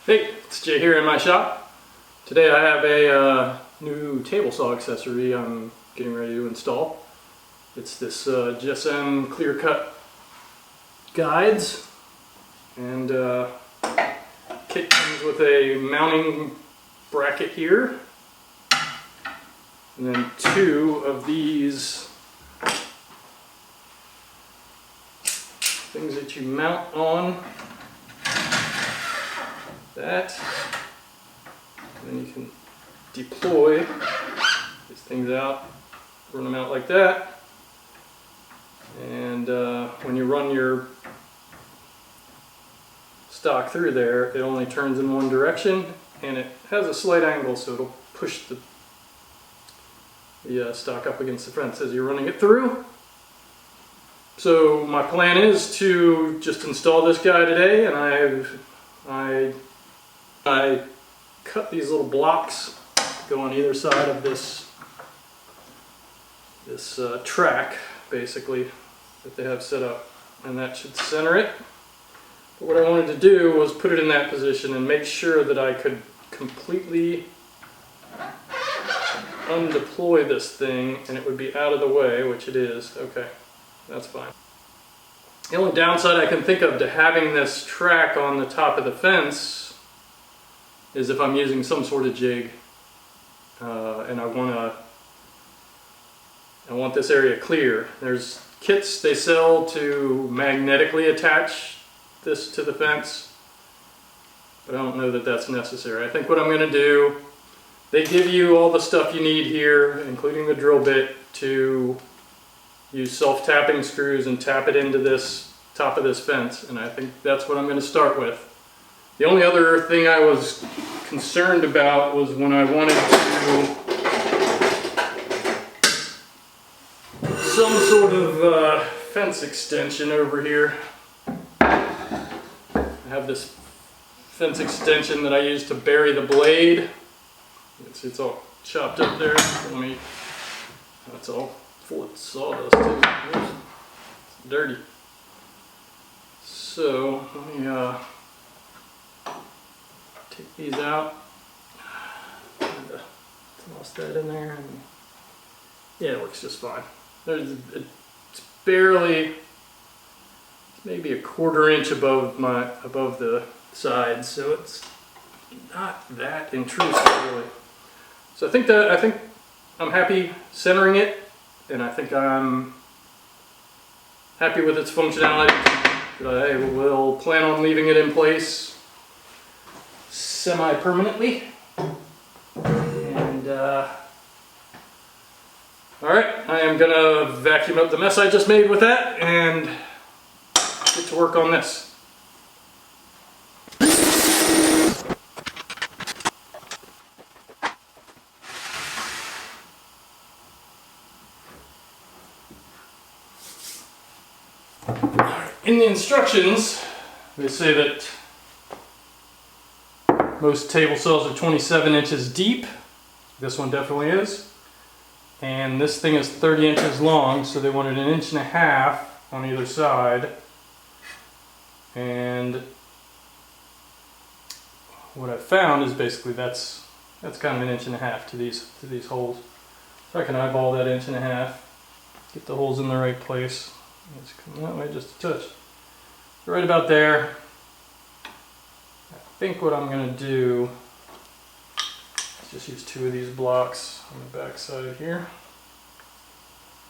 Hey, it's Jay here in my shop. Today I have a new table saw accessory I'm getting ready to install. It's this JessEm Clear Cut guides, and kit comes with a mounting bracket here, and then two of these things that you mount on. That, and then you can deploy these things out, run them out like that, and when you run your stock through there, it only turns in one direction, and it has a slight angle, so it'll push the stock up against the fence as you're running it through. So my plan is to just install this guy today, and I cut these little blocks that go on either side of this track, basically, that they have set up, and that should center it. But what I wanted to do was put it in that position and make sure that I could completely undeploy this thing and it would be out of the way, which it is. Okay, that's fine. The only downside I can think of to having this track on the top of the fence is if I'm using some sort of jig and I want this area clear. There's kits they sell to magnetically attach this to the fence, but I don't know that that's necessary. I think what I'm going to do, they give you all the stuff you need here, including the drill bit, to use self-tapping screws and tap it into this top of this fence, and I think that's what I'm going to start with. The only other thing I was concerned about was when I wanted to put some sort of fence extension over here. I have this fence extension that I use to bury the blade. It's all chopped up there. That's all full of sawdust too. It's dirty. So let me take these out. Toss that in there, and yeah, it works just fine. It's barely, maybe a quarter-inch above the sides, so it's not that intrusive really. So I think I'm happy centering it, and I think I'm happy with its functionality. I will plan on leaving it in place semi-permanently. And alright, I am gonna vacuum up the mess I just made with that and get to work on this. In the instructions, they say that most table saws are 27 inches deep. This one definitely is. And this thing is 30 inches long, so they wanted 1.5 inches on either side. And what I found is basically that's kind of 1.5 inches to these holes. So I can eyeball that 1.5 inches, get the holes in the right place. It's coming that way just a touch. Right about there. I think what I'm going to do is just use 2 of these blocks on the back side here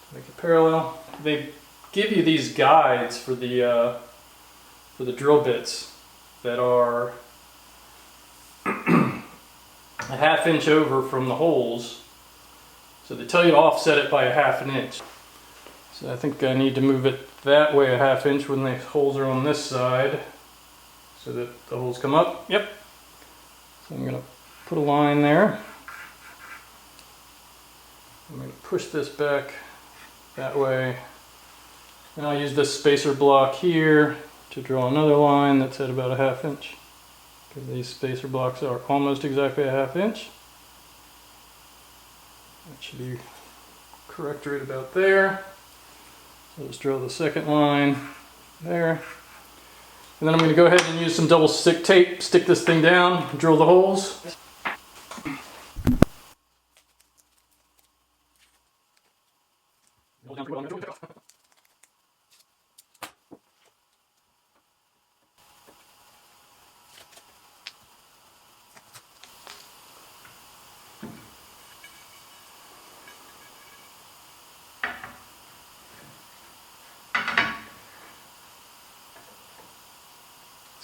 to make it parallel. They give you these guides for the drill bits that are a 1/2 inch over from the holes. So they tell you to offset it by 1/2 inch. So I think I need to move it that way 1/2 inch when the holes are on this side so that the holes come up. Yep. So I'm going to put a line there. I'm going to push this back that way. And I'll use this spacer block here to draw another line that's at about 1/2 inch. Because these spacer blocks are almost exactly 1/2 inch. That should be correct right about there. So just draw the second line there. And then I'm going to go ahead and use some double stick tape, stick this thing down, drill the holes.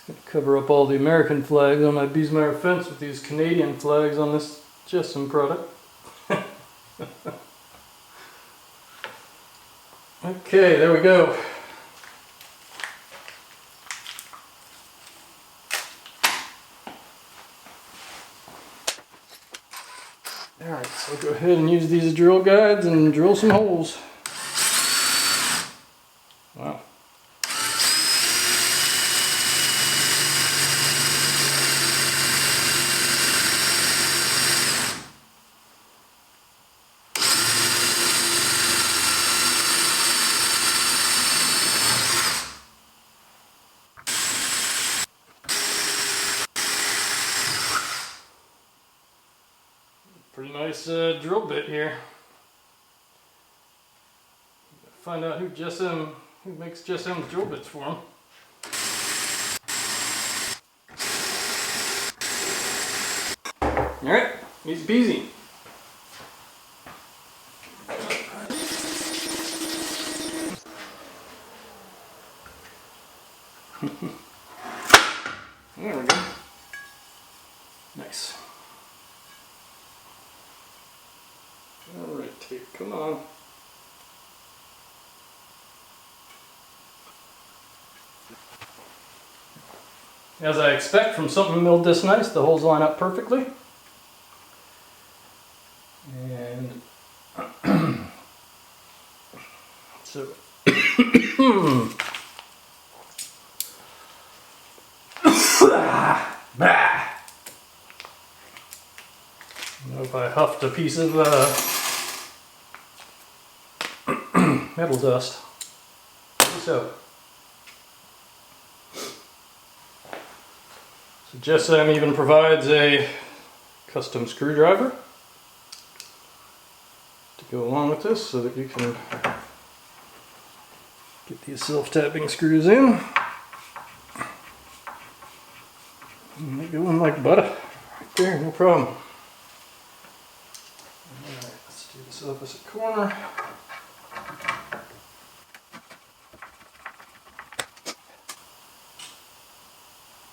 Gonna cover up all the American flags on my Beesmeyer fence with these Canadian flags on this JessEm product. Okay, there we go. Alright, so I'll go ahead and use these drill guides and drill some holes. Wow. Pretty nice drill bit here. Find out who makes JessEm's drill bits for him. Alright, easy peasy. There we go. Nice. Alright, tape, come on. As I expect from something milled this nice, the holes line up perfectly. And so if I huffed a piece of metal dust. So JessEm even provides a custom screwdriver to go along with this so that you can get these self-tapping screws in. And they go in like butter right there, no problem. Alright, let's do this opposite corner.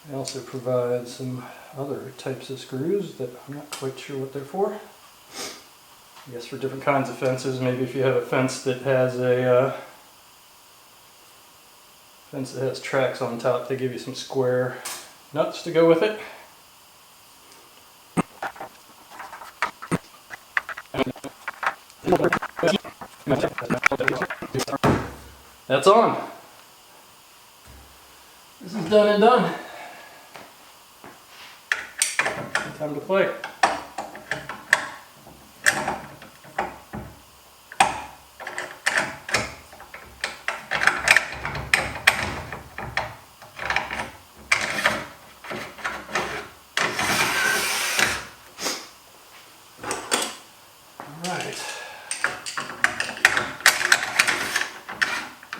It also provides some other types of screws that I'm not quite sure what they're for. I guess for different kinds of fences. Maybe if you have a fence that has tracks on top, they give you some square nuts to go with it. That's on. This is done and done. Time to play. Alright.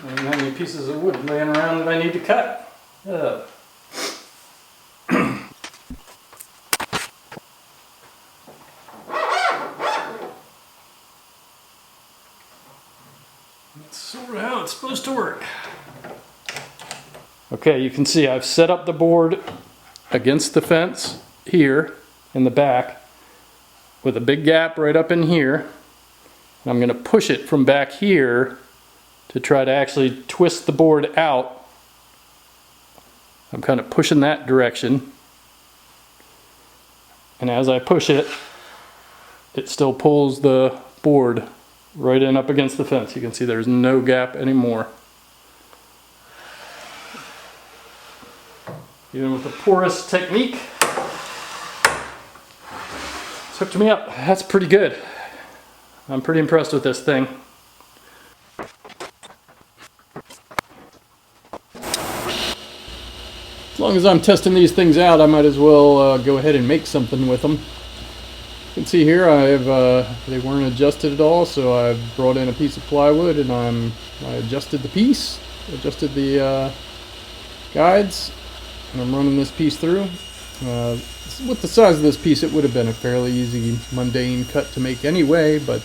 And how many pieces of wood laying around that I need to cut? That's sort of how it's supposed to work. Okay, you can see I've set up the board against the fence here in the back with a big gap right up in here. And I'm going to push it from back here to try to actually twist the board out. I'm kind of pushing that direction. And as I push it, it still pulls the board right in up against the fence. You can see there's no gap anymore. Even with the porous technique, it's hooked me up. That's pretty good. I'm pretty impressed with this thing. long as I'm testing these things out, I might as well go ahead and make something with them. You can see here they weren't adjusted at all, so I brought in a piece of plywood and I adjusted the piece, adjusted the guides, and I'm running this piece through. With the size of this piece, it would have been a fairly easy, mundane cut to make anyway, but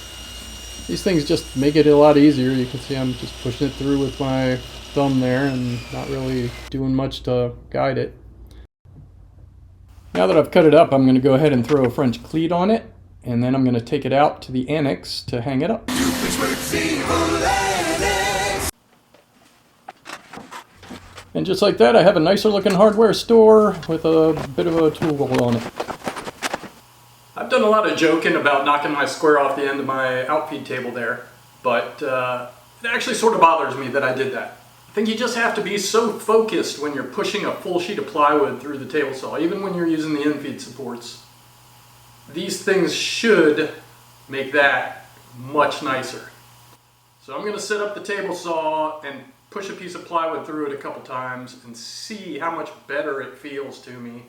these things just make it a lot easier. You can see I'm just pushing it through with my thumb there and not really doing much to guide it. Now that I've cut it up, I'm going to go ahead and throw a French cleat on it, and then I'm going to take it out to the annex to hang it up. And just like that, I have a nicer looking hardware store with a bit of a tool on it. I've done a lot of joking about knocking my square off the end of my outfeed table there, but it actually sort of bothers me that I did that. I think you just have to be so focused when you're pushing a full sheet of plywood through the table saw, even when you're using the infeed supports. These things should make that much nicer. So I'm going to set up the table saw and push a piece of plywood through it a couple times and see how much better it feels to me.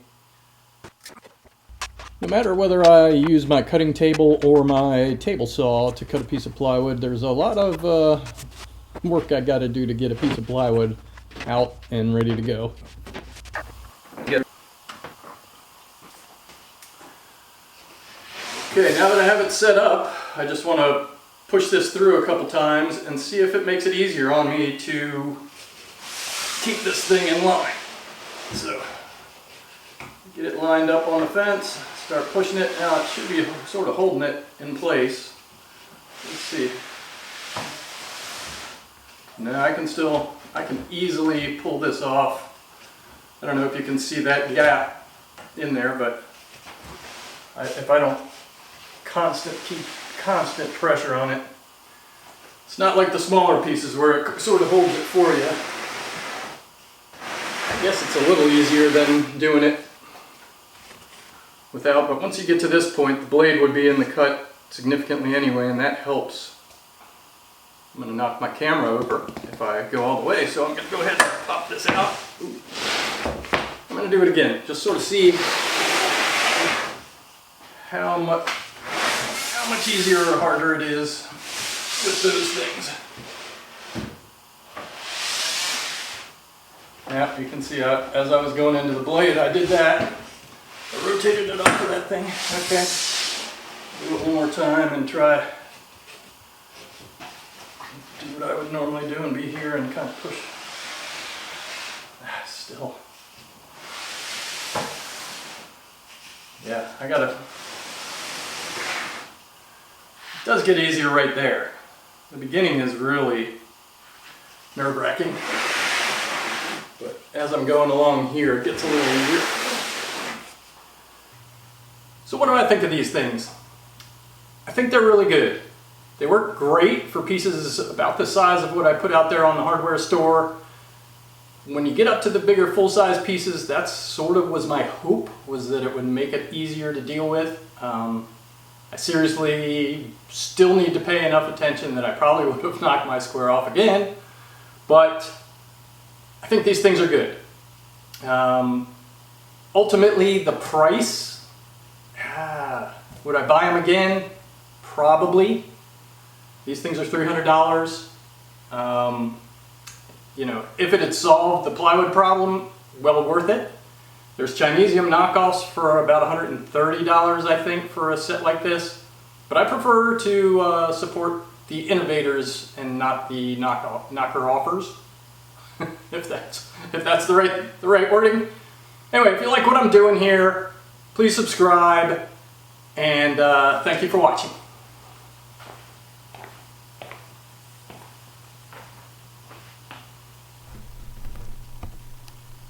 No matter whether I use my cutting table or my table saw to cut a piece of plywood, there's a lot of work I got to do to get a piece of plywood out and ready to go. Okay, now that I have it set up, I just want to push this through a couple times and see if it makes it easier on me to keep this thing in line. So, get it lined up on the fence, start pushing it. Now it should be sort of holding it in place. Let's see. Now I can easily pull this off. I don't know if you can see that gap in there, but if I don't keep constant pressure on it, it's not like the smaller pieces where it sort of holds it for you. I guess it's a little easier than doing it without, but once you get to this point, the blade would be in the cut significantly anyway, and that helps. I'm going to knock my camera over if I go all the way, so I'm going to go ahead and pop this out. Ooh. I'm going to do it again, just sort of see how much easier or harder it is with those things. Yeah, you can see as I was going into the blade, I did that. I rotated it off of that thing. Okay, do it one more time and try do what I would normally do and be here and kind of push. Still. Yeah, it does get easier right there. The beginning is really nerve-wracking, but as I'm going along here, it gets a little easier. So what do I think of these things? I think they're really good. They work great for pieces about the size of what I put out there on the hardware store. When you get up to the bigger full-size pieces, that sort of was my hope, was that it would make it easier to deal with. I seriously still need to pay enough attention that I probably would have knocked my square off again, but I think these things are good. Ultimately, the price, would I buy them again? Probably. These things are $300. You know, if it had solved the plywood problem, well worth it. There's Chinesium knockoffs for about $130, I think, for a set like this. But I prefer to support the innovators and not the knocker offers, if that's the right wording. Anyway, if you like what I'm doing here, please subscribe, and thank you for watching.